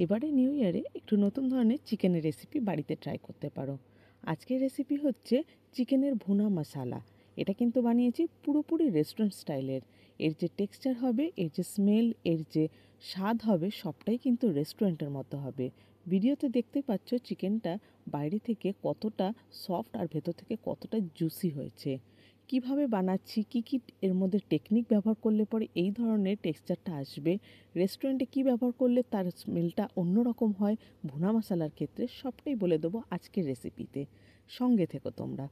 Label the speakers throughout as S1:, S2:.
S1: এবারে নিউ ইয়ারে একটু নতুন ধরনের চিকেনের রেসিপি বাড়িতে ট্রাই করতে পারো। আজকের রেসিপি হচ্ছে চিকেনের ভুনা মশালা। এটা কিন্তু বানিয়েছি পুরোপুরি রেস্টুরেন্ট স্টাইলের। এর যে টেক্সচার হবে, এর যে স্মেল, এর যে স্বাদ হবে, সবটাই কিন্তু রেস্টুরেন্টের মতো হবে। ভিডিওতে দেখতে পাচ্ছ চিকেনটা বাইরে থেকে কতটা সফট আর ভেতর থেকে কতটা জুসি হয়েছে। কিভাবে বানাচ্ছি, কি এর মধ্যে টেকনিক ব্যবহার করলে পরে এই ধরনের টেক্সচারটা আসবে, রেস্টুরেন্টে কি ব্যবহার করলে তার স্মেলটা অন্যরকম হয়, ভুনা মশলার ক্ষেত্রে সবটাই বলে দেবো আজকের রেসিপিতে। সঙ্গে থেকো তোমরা।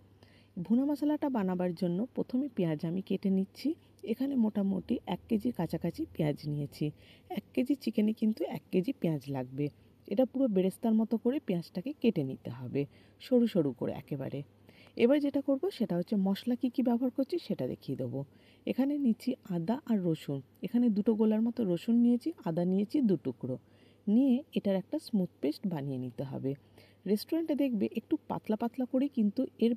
S1: ভুনা মশলাটা বানাবার জন্য প্রথমে পেঁয়াজ আমি কেটে নিচ্ছি। এখানে মোটামুটি 1 কেজি কাছাকাছি পেঁয়াজ নিয়েছি। 1 কেজি চিকেনে কিন্তু 1 কেজি পেঁয়াজ লাগবে। এটা পুরো বেরেস্তার মতো করে পেঁয়াজটাকে কেটে নিতে হবে, সরু সরু করে একেবারে। এবার যেটা করব সেটা হচ্ছে মশলা কি ব্যবহার করছি সেটা দেখিয়ে দেবো। এখানে নিচ্ছি আদা আর রসুন। এখানে দুটো গোলার মতো রসুন নিয়েছি, আদা নিয়েছি 2 টুকরো। নিয়ে এটার একটা স্মুথ পেস্ট বানিয়ে নিতে হবে। রেস্টুরেন্টে দেখবে একটু পাতলা পাতলা করে কিন্তু এর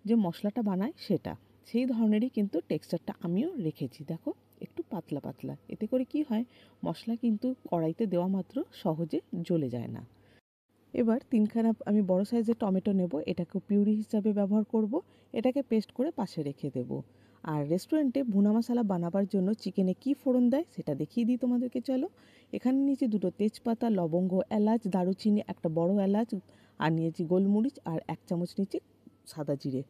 S1: যে মশলাটা বানায় সেটা সেই ধরনেরই কিন্তু টেক্সচারটা আমিও রেখেছি। দেখো, একটু পাতলা পাতলা। এতে করে কি হয়, মশলা কিন্তু কড়াইতে দেওয়া মাত্র সহজে জ্বলে যায় না। এবার 3খানা আমি বড় সাইজের টমেটো নেব। এটাকে পিউরি হিসাবে ব্যবহার করব। এটাকে পেস্ট করে পাশে রেখে দেব। আর রেস্টুরেন্টে ভুনা মশলা বানাবার জন্য চিকেনে কি ফোড়ন দেয় সেটা দেখিয়ে দিই তোমাদেরকে, চলো। এখানে নিচে 2টো তেজপাতা, লবঙ্গ, এলাচ, দারুচিনি, একটা বড় এলাচ, আর নিয়েছি গোলমরিচ, আর 1 চামচ নিয়েছি সাদা জিরে।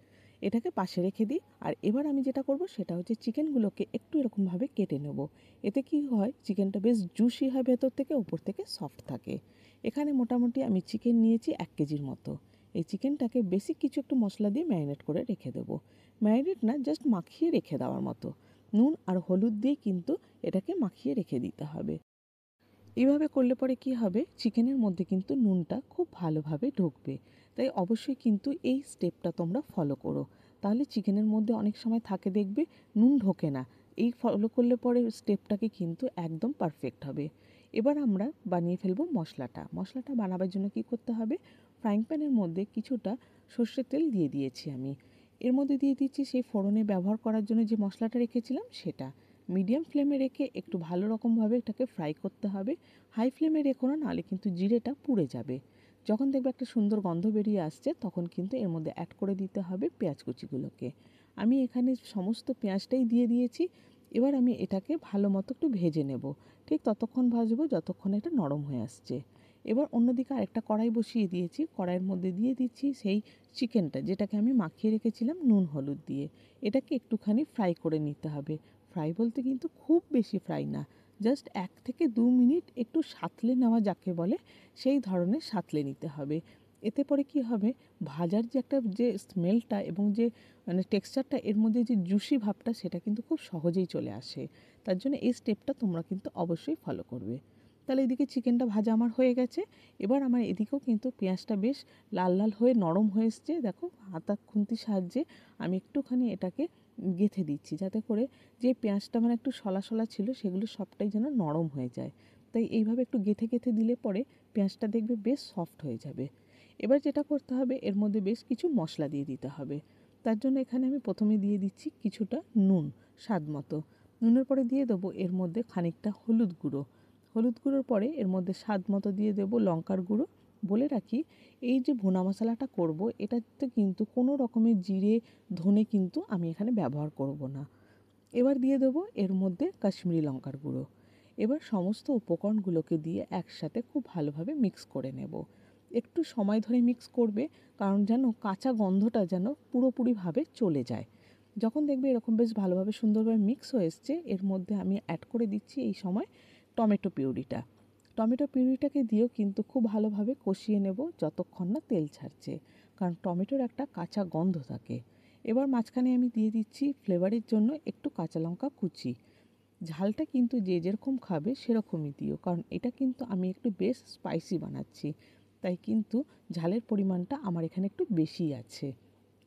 S1: এটাকে পাশে রেখে দিই। আর এবার আমি যেটা করব সেটা হচ্ছে চিকেনগুলোকে একটু এরকমভাবে কেটে নেব। এতে কি হয়, চিকেনটা বেশ জুসি হয়, ভেতর থেকে উপর থেকে সফট থাকে। এখানে মোটামুটি আমি চিকেন নিয়েছি 1 কেজির মতো। এই চিকেনটাকে বেশি কিছু একটু মশলা দিয়ে ম্যারিনেট করে রেখে দেবো। ম্যারিনেট না, জাস্ট মাখিয়ে রেখে দেওয়ার মতো। নুন আর হলুদ দিয়ে কিন্তু এটাকে মাখিয়ে রেখে দিতে হবে। এইভাবে করলে পরে কি হবে, চিকেনের মধ্যে কিন্তু নুনটা খুব ভালোভাবে ঢুকবে। তাই অবশ্যই কিন্তু এই স্টেপটা তোমরা ফলো করো। তাহলে চিকেনের মধ্যে অনেক সময় থাকে দেখবে নুন ঢোকে না। এই ফলো করলে পরে স্টেপটাকে কিন্তু একদম পারফেক্ট হবে। এবার আমরা বানিয়ে ফেলবো মশলাটা। মশলাটা বানাবার জন্য কি করতে হবে, ফ্রাইং প্যানের মধ্যে কিছুটা সর্ষের তেল দিয়ে দিয়েছি আমি। এর মধ্যে দিয়ে দিচ্ছি সেই ফোড়নে ব্যবহার করার জন্য যে মশলাটা রেখেছিলাম সেটা। মিডিয়াম ফ্লেমে রেখে একটু ভালো রকমভাবে এটাকে ফ্রাই করতে হবে। হাই ফ্লেমে রেখো না, নাহলে কিন্তু জিরেটা পুড়ে যাবে। যখন দেখবে একটা সুন্দর গন্ধ বেরিয়ে আসছে, তখন কিন্তু এর মধ্যে অ্যাড করে দিতে হবে পেঁয়াজ কুচিগুলোকে। আমি এখানে সমস্ত পেঁয়াজটাই দিয়ে দিয়েছি। এবার আমি এটাকে ভালো মতো একটু ভেজে নেব। ঠিক ততক্ষণ ভাজবো যতক্ষণ এটা নরম হয়ে আসছে। এবার অন্যদিকে আরেকটা কড়াই বসিয়ে দিয়েছি। কড়াইয়ের মধ্যে দিয়ে দিচ্ছি সেই চিকেনটা, যেটাকে আমি মাখিয়ে রেখেছিলাম নুন হলুদ দিয়ে। এটাকে একটুখানি ফ্রাই করে নিতে হবে। ফ্রাই বলতে কিন্তু খুব বেশি ফ্রাই না, জাস্ট 1 থেকে 2 মিনিট একটু সাঁতলে নেওয়া যাকে বলে, সেই ধরনের সাঁতলে নিতে হবে। এতে পরে কি হবে, ভাজার যে একটা যে স্মেলটা এবং যে টেক্সচারটা, এর মধ্যে যে জুসি ভাবটা, সেটা কিন্তু খুব সহজেই চলে আসে। তার জন্য এই স্টেপটা তোমরা কিন্তু অবশ্যই ফলো করবে। তাহলে এদিকে চিকেনটা ভাজা আমার হয়ে গেছে। এবার আমার এদিকেও কিন্তু পেঁয়াজটা বেশ লাল লাল হয়ে নরম হয়ে এসছে। দেখো, হাতা খুন্তির সাহায্যে আমি একটুখানি এটাকে গেঁথে দিচ্ছি, যাতে করে যে পেঁয়াজটা মানে একটু শলা শলা ছিল সেগুলো সবটাই যেন নরম হয়ে যায়। তাই এইভাবে একটু গেঁথে গেঁথে দিলে পরে পেঁয়াজটা দেখবে বেশ সফট হয়ে যাবে। এবার যেটা করতে হবে, এর মধ্যে বেশ কিছু মশলা দিয়ে দিতে হবে। তার জন্য এখানে আমি প্রথমে দিয়ে দিচ্ছি কিছুটা নুন, স্বাদ মতো। নুনের পরে দিয়ে দেবো এর মধ্যে খানিকটা হলুদ গুঁড়ো। হলুদ গুঁড়োর পরে এর মধ্যে স্বাদ মতো দিয়ে দেবো লঙ্কার গুঁড়ো। বলে রাখি, এই যে ভুনা মশলাটা করব, এটাতে কিন্তু কোনো রকমের জিরে ধনে কিন্তু আমি এখানে ব্যবহার করব না। এবার দিয়ে দেবো এর মধ্যে কাশ্মীরি লঙ্কার গুঁড়ো। এবার সমস্ত উপকরণগুলোকে দিয়ে একসাথে খুব ভালোভাবে মিক্স করে নেব। একটু সময় ধরে মিক্স করবে, কারণ যেন কাঁচা গন্ধটা যেন পুরোপুরিভাবে চলে যায়। যখন দেখবে এরকম বেশ ভালোভাবে সুন্দরভাবে মিক্স হয়ে এসছে, এর মধ্যে আমি অ্যাড করে দিচ্ছি এই সময় টমেটো পিউরিটা। টমেটো পিউরিটাকে দিয়েও কিন্তু খুব ভালোভাবে কষিয়ে নেব যতক্ষণ না তেল ছাড়ছে, কারণ টমেটোর একটা কাঁচা গন্ধ থাকে। এবার মাঝখানে আমি দিয়ে দিচ্ছি ফ্লেভারের জন্য একটু কাঁচা লঙ্কা কুচি। ঝালটা কিন্তু যে যেরকম খাবে সেরকমই দিও, কারণ এটা কিন্তু আমি একটু বেশ স্পাইসি বানাচ্ছি। তাই কিন্তু ঝালের পরিমাণটা আমার এখানে একটু বেশি আছে।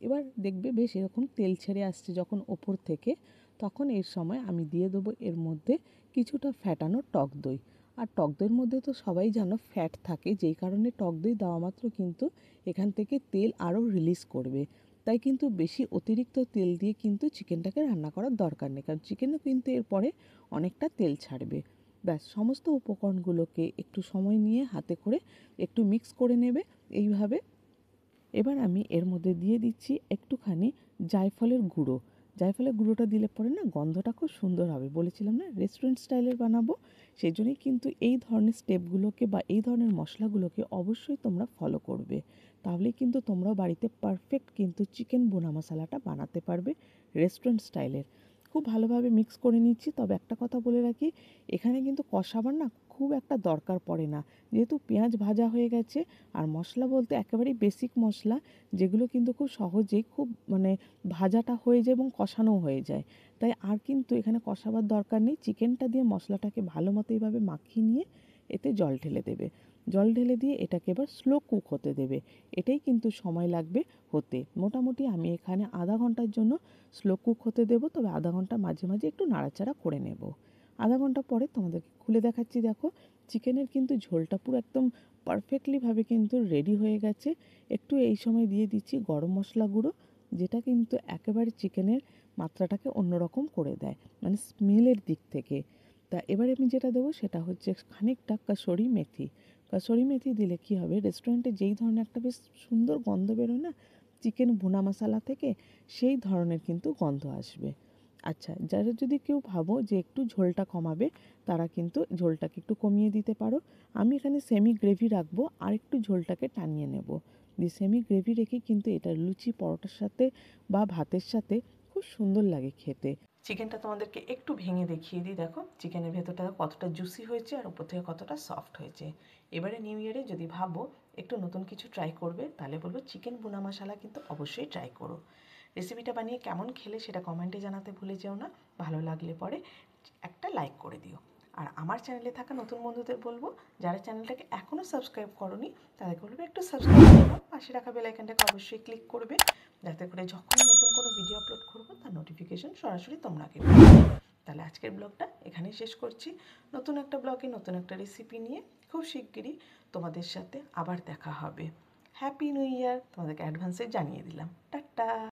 S1: এবার দেখবে বেশ এরকম তেল ছেড়ে আসছে যখন ওপর থেকে, তখন এর সময় আমি দিয়ে দেবো এর মধ্যে কিছুটা ফ্যাটানো টক দই। আর টক দইয়ের মধ্যে তো সবাই জানো ফ্যাট থাকে, যেই কারণে টক দই দেওয়া মাত্র কিন্তু এখান থেকে তেল আরও রিলিজ করবে। তাই কিন্তু বেশি অতিরিক্ত তেল দিয়ে কিন্তু চিকেনটাকে রান্না করার দরকার নেই, কারণ চিকেনও কিন্তু এরপরে অনেকটা তেল ছাড়বে। ব্যাস সমস্ত উপকরণগুলোকে একটু সময় নিয়ে হাতে করে একটু মিক্স করে নেবে এইভাবে। এবার আমি এর মধ্যে দিয়ে দিচ্ছি একটুখানি জায়ফলের গুঁড়ো। জায়ফলের গুঁড়োটা দিলে পরে না গন্ধটা খুব সুন্দর হবে। বলেছিলাম না রেস্টুরেন্ট স্টাইলের বানাবো, সেই জন্যই কিন্তু এই ধরনের স্টেপগুলোকে বা এই ধরনের মশলাগুলোকে অবশ্যই তোমরা ফলো করবে। তাহলেই কিন্তু তোমরাও বাড়িতে পারফেক্ট কিন্তু চিকেন ভুনা মশালাটা বানাতে পারবে রেস্টুরেন্ট স্টাইলের। খুব ভালোভাবে মিক্স করে নিচ্ছি। তবে একটা কথা বলে রাখি, এখানে কিন্তু কষাবার না খুব একটা দরকার পড়ে না, যেহেতু পেঁয়াজ ভাজা হয়ে গেছে। আর মশলা বলতে একেবারেই বেসিক মশলা, যেগুলো কিন্তু খুব সহজেই খুব ভাজাটা হয়ে যায় এবং কষানোও হয়ে যায়। তাই আর কিন্তু এখানে কষাবার দরকার নেই। চিকেনটা দিয়ে মশলাটাকে ভালো মতো এইভাবে মাখিয়ে নিয়ে এতে জল ঢেলে দেবে। জল ঢেলে দিয়ে এটাকে এবার স্লো কুক হতে দেবে। এটাই কিন্তু সময় লাগবে হতে। মোটামুটি আমি এখানে আধা ঘন্টার জন্য স্লো কুক হতে দেবো। তবে আধা ঘন্টা মাঝে মাঝে একটু নাড়াচাড়া করে নেব। আধা ঘন্টা পরে তোমাদেরকে খুলে দেখাচ্ছি। দেখো চিকেনের কিন্তু ঝোলটা পুরো একদম পারফেক্টলিভাবে কিন্তু রেডি হয়ে গেছে। একটু এই সময় দিয়ে দিচ্ছি গরম মশলা গুঁড়ো, যেটা কিন্তু একেবারে চিকেনের মাত্রাটাকে অন্যরকম করে দেয়, মানে স্মেলের দিক থেকে। তা এবারে আমি যেটা দেবো সেটা হচ্ছে খানিকটা কাসুরি মেথি। কাসুরি মেথি দিলে কি হবে, রেস্টুরেন্টে যেই ধরনের একটা বেশ সুন্দর গন্ধ বেরোয় না চিকেন ভুনা মশলা থেকে, সেই ধরনের কিন্তু গন্ধ আসবে। আচ্ছা, যারা যদি কেউ ভাবো যে একটু ঝোলটা কমাবে, তারা কিন্তু ঝোলটাকে একটু কমিয়ে দিতে পারো। আমি এখানে সেমি গ্রেভি রাখবো আর একটু ঝোলটাকে টানিয়ে নেব। দিয়ে সেমি গ্রেভি রেখে কিন্তু এটা লুচি পরোটার সাথে বা ভাতের সাথে খুব সুন্দর লাগে খেতে। চিকেনটা তোমাদেরকে একটু ভেঙে দেখিয়ে দিই। দেখো চিকেনের ভেতরটা কতটা জুসি হয়েছে আর উপর থেকে কতটা সফট হয়েছে। এবারে নিউ ইয়ারে যদি ভাবো একটু নতুন কিছু ট্রাই করবে, তাহলে বলবো চিকেন ভুনা মশলা কিন্তু অবশ্যই ট্রাই করো। রেসিপিটা বানিয়ে কেমন খেলে সেটা কমেন্টে জানাতে ভুলে যেও না। ভালো লাগলে পরে একটা লাইক করে দিও। আর আমার চ্যানেলে থাকা নতুন বন্ধুদের বলবো, যারা চ্যানেলটাকে এখনও সাবস্ক্রাইব করোনি তাদেরকে বলবো একটু সাবস্ক্রাইব করো, পাশে রাখা বেল আইকনটাকে অবশ্যই ক্লিক করবে, যাতে করে যখনই নতুন কোনো ভিডিও আপলোড করবো তার নোটিফিকেশন সরাসরি তোমরা আগে পাবে। তাহলে আজকের ব্লগটা এখানেই শেষ করছি। নতুন একটা ব্লগে নতুন একটা রেসিপি নিয়ে খুব শিগগিরই তোমাদের সাথে আবার দেখা হবে। হ্যাপি নিউ ইয়ার তোমাদেরকে অ্যাডভান্সে জানিয়ে দিলাম। টাটা।